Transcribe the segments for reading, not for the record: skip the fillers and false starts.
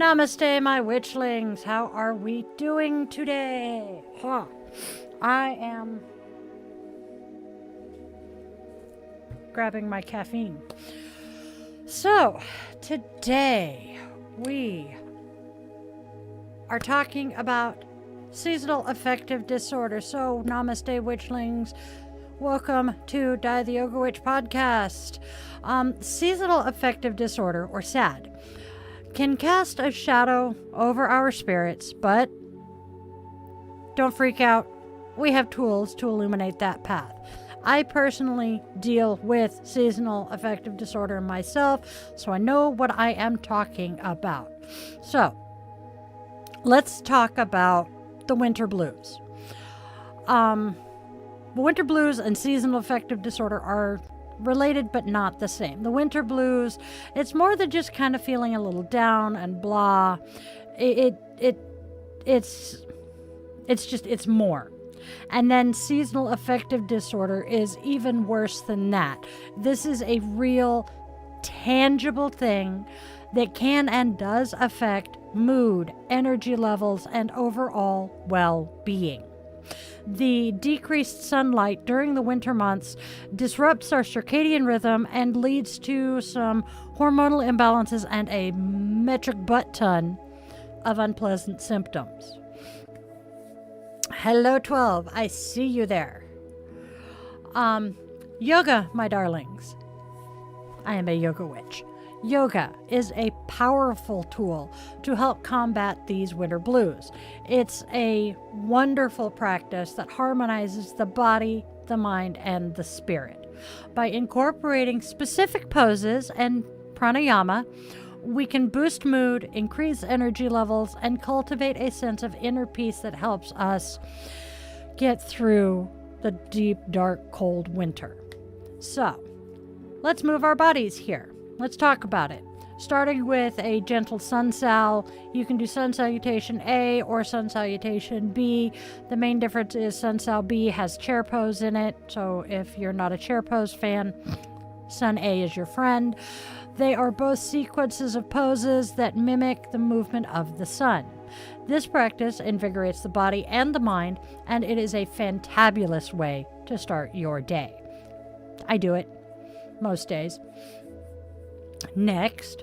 Namaste, my witchlings. How are we doing today? I am grabbing my caffeine. So, today we are talking about seasonal affective disorder. So, Namaste, witchlings. Welcome to Die the Yoga Witch podcast. Seasonal affective disorder, or SAD, can cast a shadow over our spirits, but don't freak out. We have tools to illuminate that path. I personally deal with seasonal affective disorder myself, so I know what I am talking about. So, let's talk about the winter blues. Winter blues and seasonal affective disorder are related but not the same. The winter blues, it's more than just kind of feeling a little down and blah. It's more. And then seasonal affective disorder is even worse than that. This is a real tangible thing that can and does affect mood, energy levels, and overall well-being. The decreased sunlight during the winter months disrupts our circadian rhythm and leads to some hormonal imbalances and a metric butt ton of unpleasant symptoms. Hello, 12. I see you there. Yoga, my darlings. I am a yoga witch. Yoga is a powerful tool to help combat these winter blues. It's a wonderful practice that harmonizes the body, the mind, and the spirit. By incorporating specific poses and pranayama, we can boost mood, increase energy levels, and cultivate a sense of inner peace that helps us get through the deep, dark, cold winter. So, let's move our bodies here. Let's talk about it. Starting with a gentle sun sal. You can do sun salutation A or sun salutation B. The main difference is sun sal B has chair pose in it. So if you're not a chair pose fan, sun A is your friend. They are both sequences of poses that mimic the movement of the sun. This practice invigorates the body and the mind, and it is a fantabulous way to start your day. I do it most days. Next,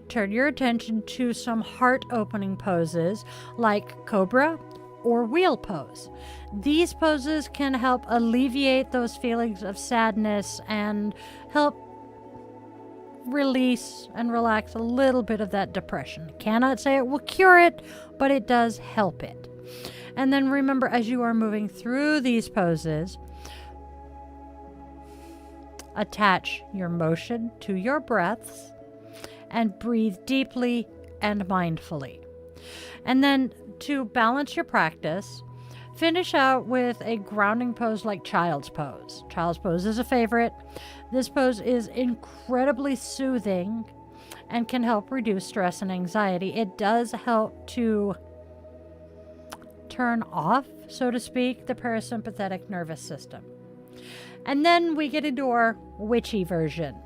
turn your attention to some heart-opening poses like cobra or wheel pose. These poses can help alleviate those feelings of sadness and help release and relax a little bit of that depression. Cannot say it will cure it, but it does help it. And then remember, as you are moving through these poses, attach your motion to your breaths and breathe deeply and mindfully. And then to balance your practice, finish out with a grounding pose like child's pose. Child's pose is a favorite. This pose is incredibly soothing and can help reduce stress and anxiety. It does help to turn off, so to speak, the parasympathetic nervous system. And then we get into our witchy version,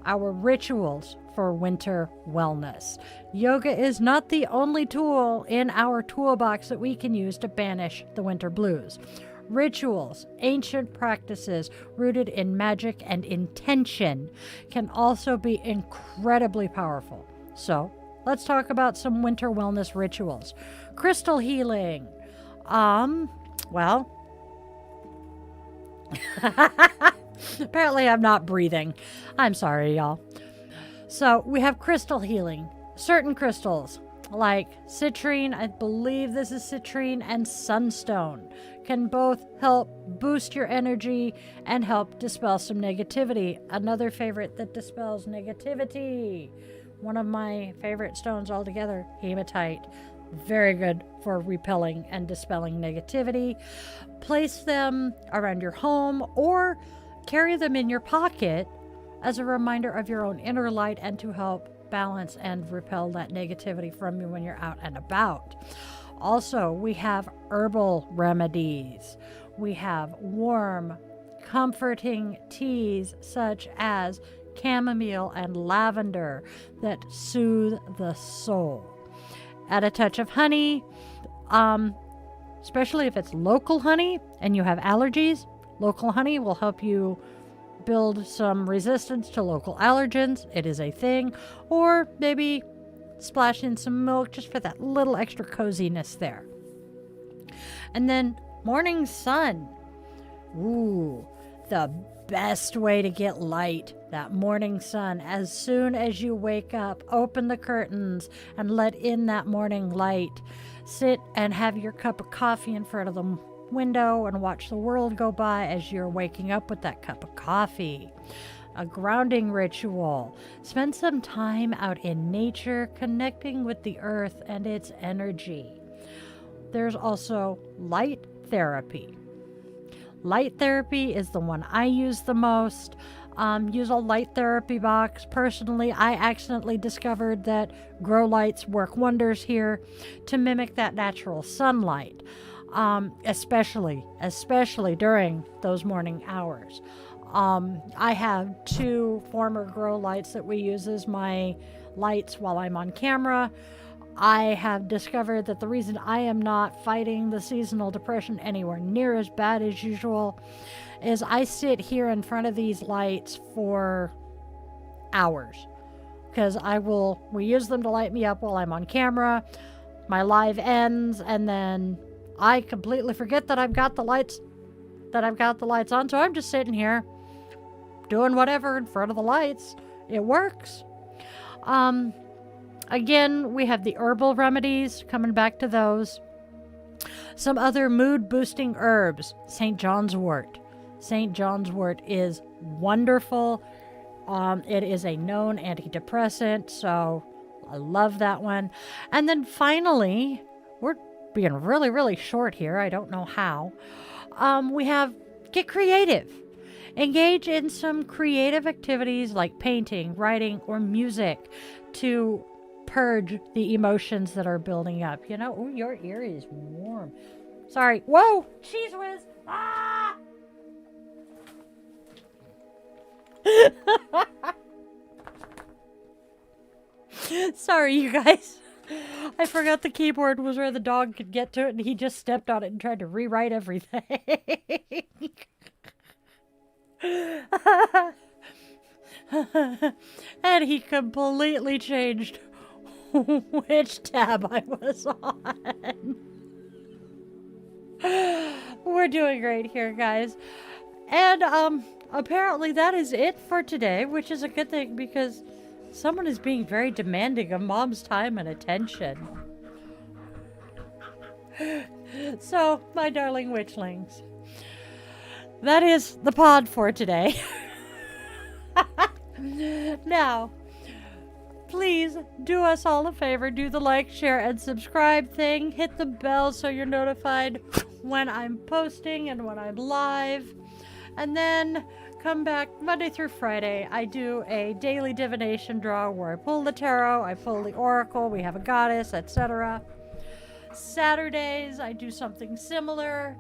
our rituals for winter wellness. Yoga is not the only tool in our toolbox that we can use to banish the winter blues. Rituals, ancient practices rooted in magic and intention can also be incredibly powerful. So, let's talk about some winter wellness rituals. Crystal healing. Apparently I'm not breathing. I'm sorry, y'all. So we have crystal healing. Certain crystals like citrine, I believe this is citrine, and sunstone can both help boost your energy and help dispel some negativity. Another favorite that dispels negativity. One of my favorite stones altogether, hematite. Very good for repelling and dispelling negativity. Place them around your home or carry them in your pocket as a reminder of your own inner light and to help balance and repel that negativity from you when you're out and about. Also, we have herbal remedies. We have warm, comforting teas such as chamomile and lavender that soothe the soul. add a touch of honey, especially if it's local honey and you have allergies. Local honey will help you build some resistance to local allergens. It is a thing. Or maybe splash in some milk just for that little extra coziness there. And then morning sun. Ooh, the best way to get light, that morning sun. As soon as you wake up, open the curtains and let in that morning light. Sit and have your cup of coffee in front of the window and watch the world go by as you're waking up with that cup of coffee. A grounding ritual. Spend some time out in nature, connecting with the earth and its energy. There's also light therapy. Light therapy is the one I use the most. Use a light therapy box. Personally, I accidentally discovered that grow lights work wonders here to mimic that natural sunlight, especially during those morning hours. I have 2 former grow lights that we use as my lights while I'm on camera. I have discovered that the reason I am not fighting the seasonal depression anywhere near as bad as usual is I sit here in front of these lights for hours. Because we use them to light me up while I'm on camera. My live ends, and then I completely forget that I've got the lights on. So I'm just sitting here doing whatever in front of the lights. It works. Again, we have the herbal remedies, coming back to those. Some other mood-boosting herbs. St. John's wort. St. John's wort is wonderful. It is a known antidepressant, so I love that one. And then finally, we're being really, really short here. I don't know how. We have get creative. Engage in some creative activities like painting, writing, or music to purge the emotions that are building up. Ooh, your ear is warm. Sorry. Whoa! Cheese whiz! Ah! Sorry, you guys. I forgot the keyboard was where the dog could get to it, and he just stepped on it and tried to rewrite everything. And he completely changed which tab I was on. We're doing great here, guys. And apparently that is it for today, which is a good thing because someone is being very demanding of Mom's time and attention. So, my darling witchlings, that is the pod for today. Now, please do us all a favor. Do the like, share, and subscribe thing. Hit the bell so you're notified when I'm posting and when I'm live. And then come back Monday through Friday. I do a daily divination draw where I pull the tarot, I pull the oracle, we have a goddess, etc. Saturdays, I do something similar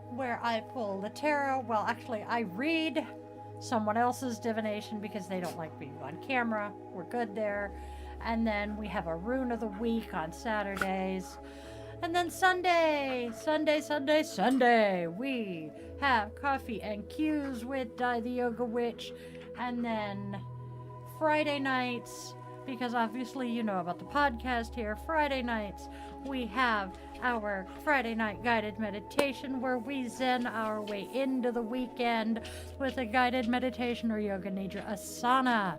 where I pull the tarot. Well, actually, I read someone else's divination because they don't like being on camera. We're good there. And then we have a rune of the week on Saturdays. And then Sunday, we have coffee and cues with the Yoga Witch. And then Friday nights, because obviously you know about the podcast here, Friday nights, we have our Friday night guided meditation where we zen our way into the weekend with a guided meditation or yoganidra asana.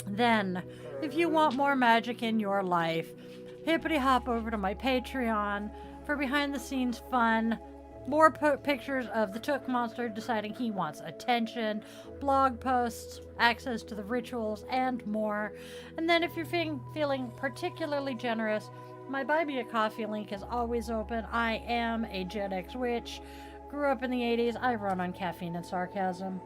Then, if you want more magic in your life, hippity hop over to my Patreon for behind the scenes fun, more pictures of the Took Monster deciding he wants attention, blog posts, access to the rituals, and more. And then if you're feeling particularly generous, my Buy Me a Coffee link is always open. I am a genxwitch. Grew up in the 80s. I run on caffeine and sarcasm.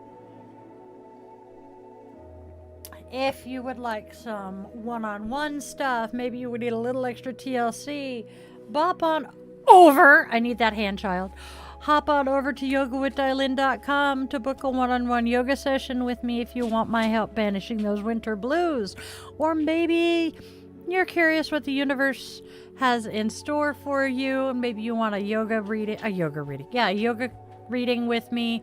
If you would like some one-on-one stuff, maybe you would need a little extra TLC, bop on over. I need that hand, child. Hop on over to yogawithdylin.com to book a one-on-one yoga session with me if you want my help banishing those winter blues. Or maybe you're curious what the universe has in store for you, and maybe you want a yoga reading, a yoga reading with me,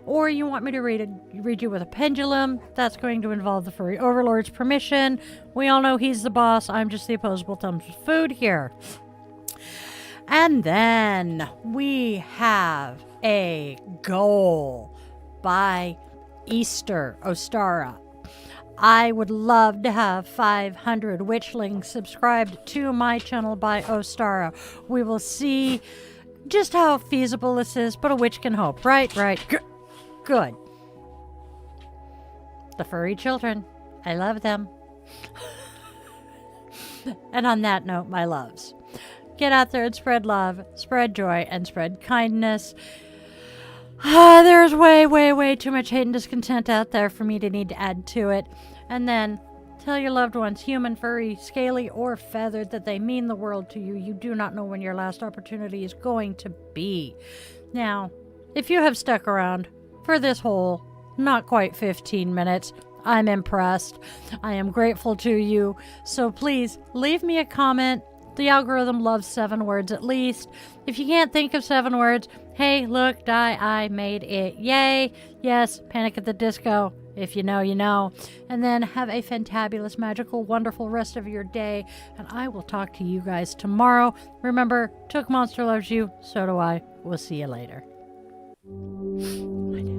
or you want me to read you with a pendulum, that's going to involve the furry overlord's permission. We all know he's the boss. I'm just the opposable thumbs with food here. And then we have a goal by Easter Ostara. I would love to have 500 witchlings subscribed to my channel by Ostara. We will see just how feasible this is, but a witch can hope. Right. Good. The furry children. I love them. And on that note, my loves, get out there and spread love, spread joy, and spread kindness. There's way too much hate and discontent out there for me to need to add to it. And then tell your loved ones, human, furry, scaly, or feathered, that they mean the world to you. You do not know when your last opportunity is going to be. Now, if you have stuck around for this whole not quite 15 minutes, I'm impressed. I am grateful to you. So please leave me a comment. The algorithm loves 7 words at least. If you can't think of 7 words, hey, look, I made it. Yay. Yes, Panic at the Disco. If you know, you know. And then have a fantabulous, magical, wonderful rest of your day. And I will talk to you guys tomorrow. Remember, Took Monster loves you. So do I. We'll see you later. I do.